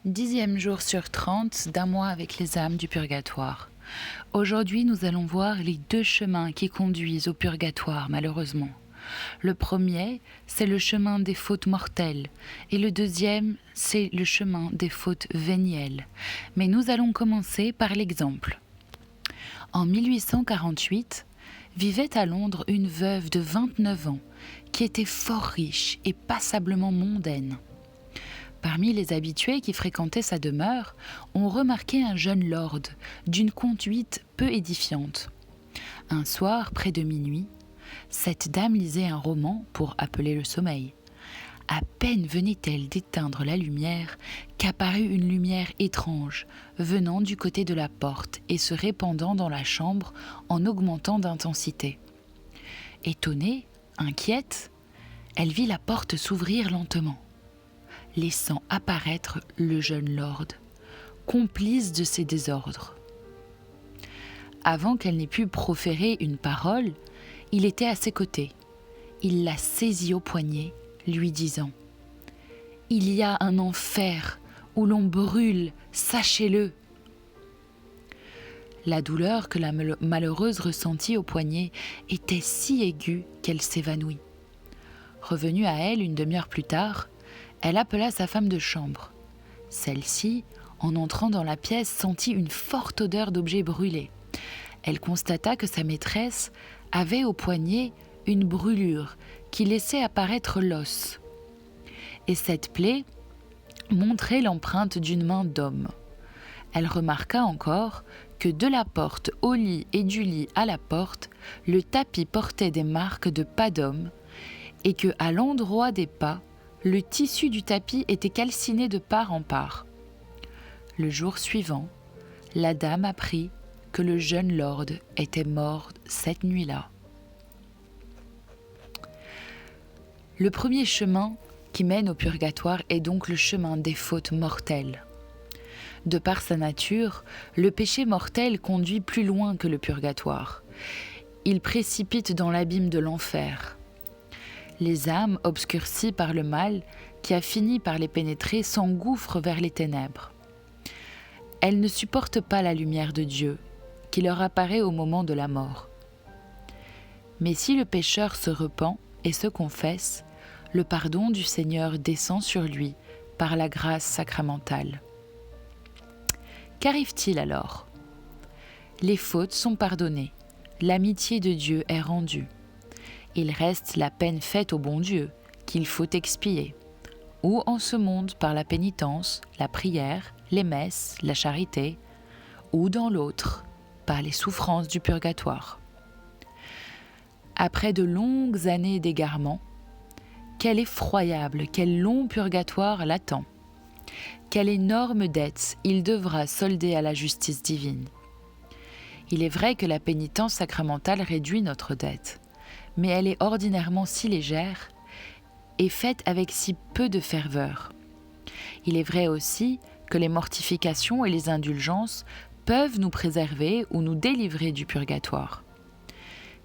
10e jour sur 30 d'un mois avec les âmes du purgatoire. Aujourd'hui, nous allons voir les deux chemins qui conduisent au purgatoire, malheureusement. Le premier, c'est le chemin des fautes mortelles, et le deuxième, c'est le chemin des fautes vénielles. Mais nous allons commencer par l'exemple. En 1848, vivait à Londres une veuve de 29 ans, qui était fort riche et passablement mondaine. Parmi les habitués qui fréquentaient sa demeure, on remarquait un jeune lord, d'une conduite peu édifiante. Un soir, près de minuit, cette dame lisait un roman pour appeler le sommeil. À peine venait-elle d'éteindre la lumière qu'apparut une lumière étrange, venant du côté de la porte et se répandant dans la chambre en augmentant d'intensité. Étonnée, inquiète, elle vit la porte s'ouvrir lentement, laissant apparaître le jeune lord, complice de ses désordres. Avant qu'elle n'ait pu proférer une parole, il était à ses côtés. Il la saisit au poignet, lui disant « Il y a un enfer où l'on brûle, sachez-le !» La douleur que la malheureuse ressentit au poignet était si aiguë qu'elle s'évanouit. Revenue à elle une demi-heure plus tard, elle appela sa femme de chambre. Celle-ci, en entrant dans la pièce, sentit une forte odeur d'objets brûlés. Elle constata que sa maîtresse avait au poignet une brûlure qui laissait apparaître l'os. Et cette plaie montrait l'empreinte d'une main d'homme. Elle remarqua encore que de la porte au lit et du lit à la porte, le tapis portait des marques de pas d'homme et que, à l'endroit des pas, le tissu du tapis était calciné de part en part. Le jour suivant, la dame apprit que le jeune lord était mort cette nuit-là. Le premier chemin qui mène au purgatoire est donc le chemin des fautes mortelles. De par sa nature, le péché mortel conduit plus loin que le purgatoire. Il précipite dans l'abîme de l'enfer. Les âmes obscurcies par le mal, qui a fini par les pénétrer, s'engouffrent vers les ténèbres. Elles ne supportent pas la lumière de Dieu, qui leur apparaît au moment de la mort. Mais si le pécheur se repent et se confesse, le pardon du Seigneur descend sur lui par la grâce sacramentale. Qu'arrive-t-il alors ? Les fautes sont pardonnées, l'amitié de Dieu est rendue. Il reste la peine faite au bon Dieu, qu'il faut expier, ou en ce monde par la pénitence, la prière, les messes, la charité, ou dans l'autre, par les souffrances du purgatoire. Après de longues années d'égarement, quel effroyable, quel long purgatoire l'attend. Quelle énorme dette il devra solder à la justice divine. Il est vrai que la pénitence sacramentale réduit notre dette, mais elle est ordinairement si légère et faite avec si peu de ferveur. Il est vrai aussi que les mortifications et les indulgences peuvent nous préserver ou nous délivrer du purgatoire.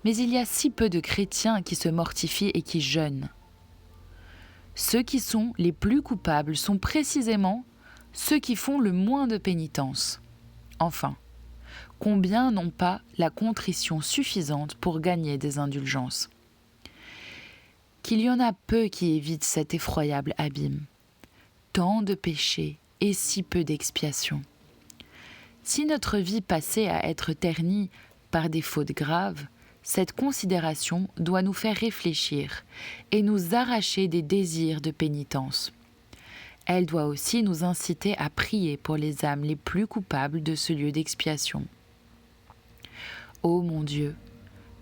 Mais il y a si peu de chrétiens qui se mortifient et qui jeûnent. Ceux qui sont les plus coupables sont précisément ceux qui font le moins de pénitence. Enfin, combien n'ont pas la contrition suffisante pour gagner des indulgences ? Qu'il y en a peu qui évitent cet effroyable abîme. Tant de péchés et si peu d'expiation. Si notre vie passait à être ternie par des fautes graves, cette considération doit nous faire réfléchir et nous arracher des désirs de pénitence. Elle doit aussi nous inciter à prier pour les âmes les plus coupables de ce lieu d'expiation. Ô mon Dieu,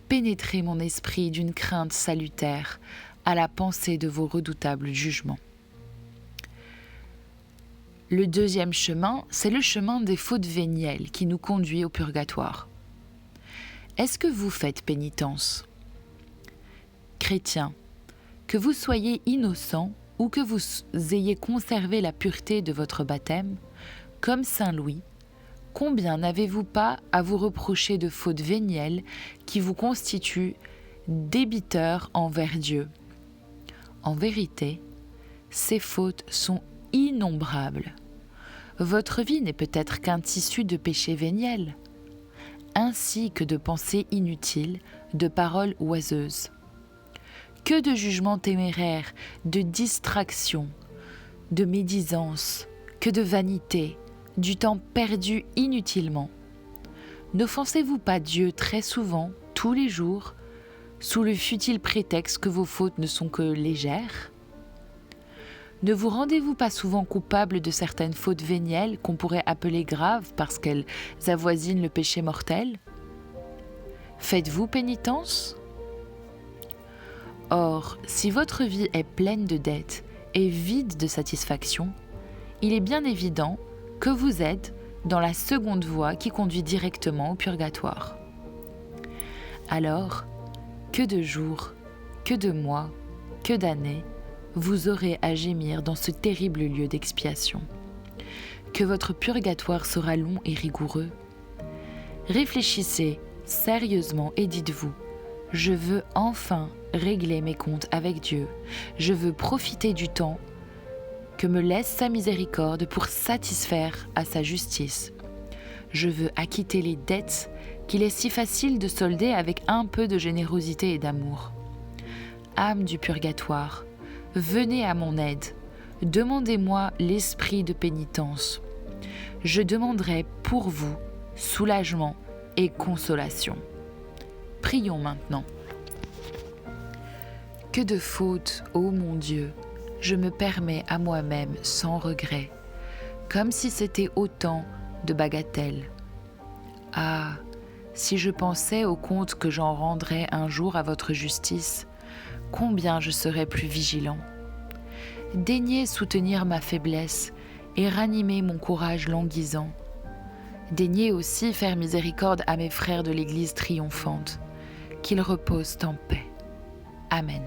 pénétrez mon esprit d'une crainte salutaire à la pensée de vos redoutables jugements. Le deuxième chemin, c'est le chemin des fautes vénielles qui nous conduit au purgatoire. Est-ce que vous faites pénitence ? Chrétiens, que vous soyez innocents ou que vous ayez conservé la pureté de votre baptême, comme saint Louis, combien n'avez-vous pas à vous reprocher de fautes vénielles qui vous constituent débiteurs envers Dieu ? En vérité, ces fautes sont innombrables. Votre vie n'est peut-être qu'un tissu de péchés véniels, ainsi que de pensées inutiles, de paroles oiseuses. Que de jugements téméraires, de distractions, de médisance, que de vanité, du temps perdu inutilement. N'offensez-vous pas Dieu très souvent, tous les jours, sous le futile prétexte que vos fautes ne sont que légères ? Ne vous rendez-vous pas souvent coupable de certaines fautes vénielles qu'on pourrait appeler graves parce qu'elles avoisinent le péché mortel ? Faites-vous pénitence ? Or, si votre vie est pleine de dettes et vide de satisfaction, il est bien évident que vous êtes dans la seconde voie qui conduit directement au purgatoire. Alors, que de jours, que de mois, que d'années, vous aurez à gémir dans ce terrible lieu d'expiation. Que votre purgatoire sera long et rigoureux. Réfléchissez sérieusement et dites-vous : je veux enfin régler mes comptes avec Dieu. Je veux profiter du temps que me laisse sa miséricorde pour satisfaire à sa justice. Je veux acquitter les dettes qu'il est si facile de solder avec un peu de générosité et d'amour. Âme du purgatoire, venez à mon aide. Demandez-moi l'esprit de pénitence. Je demanderai pour vous soulagement et consolation. Prions maintenant. Que de fautes, ô mon Dieu, je me permets à moi-même sans regret, comme si c'était autant de bagatelles. Ah, si je pensais au compte que j'en rendrais un jour à votre justice, combien je serais plus vigilant. Daignez soutenir ma faiblesse et ranimer mon courage languissant. Daignez aussi faire miséricorde à mes frères de l'Église triomphante, qu'ils reposent en paix. Amen.